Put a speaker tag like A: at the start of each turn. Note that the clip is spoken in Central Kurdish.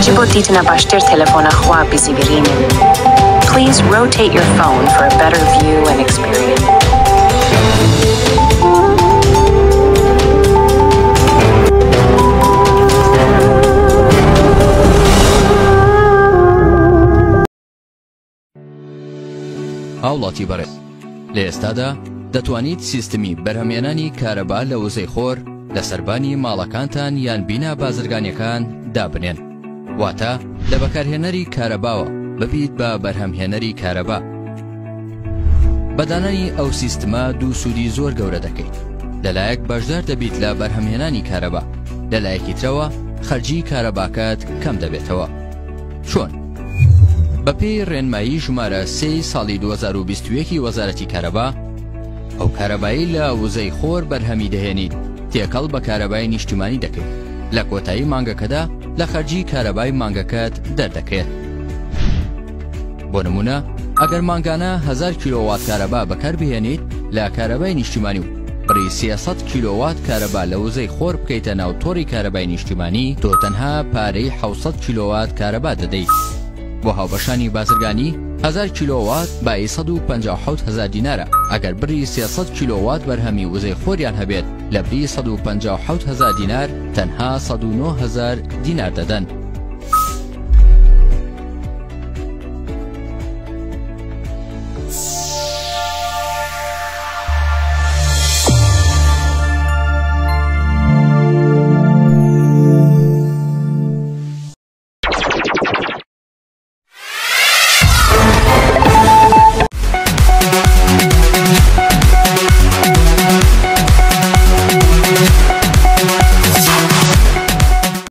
A: يجب ديتنا باشتر تلفون أخوة بزبرين. Please rotate your phone for a better view and experience.
B: هاوڵاتی بەڕێز، لە ئێستادا دەتوانیت سیستمی بەرهەمهێنانی کارەبا لە وزەی خۆر لە سەربانی ماڵەکانتان یان بینا بازرگانیەکان دابنێن، واتە لە بەکارهێنەری کارەباوە ببیت بە بەرهەمهێنەری کارەبا. بەدانانی ئەو سیستمە دوو سوودی زۆر گەورە دەکەیت. لەلایەک بەشدار دەبیت لە بەرهەمهێنانی کارەبا، لەلایەکی ترەوە خەرجی کارەباکات کەم دەبێتەوە. چۆن؟ بەپێی ڕێنمایی ژمارە 3 ساڵی 2021 وەزارەتی کارەبا، ئەو کارەبایی لە وزەی خۆر بەرهەمی دەهێنیت تێکەڵ بە کارەبای نیشتیمانی دەکەیت، لە کۆتایی مانگەکەدا لە خەرجی کارەبای مانگەکەت دەردەکەێت. بۆ نمونە، ئەگەر مانگانە 1000 کیلۆوات کارەبا بەکاربهێنیت لە کارەبای نیشتیمانی و بڕی 300 کیلۆوات کارەبا لە وزەی خۆر بکەیتە ناو تۆڕی کارەبای نیشتیمانی، تۆ تەنها پارەی 700 کیلۆوات کارەبا دەدەیت. بۆ هاوبەشانی بازرگانی 1000 کیلۆوات بای 157,000 دینارە. ئەگەر بڕی 300 کیلۆوات بەرهەمی وزەی خۆریان هەبێت، لە بری 157,000 دینار تەنها 109,000 دینار دەدەن.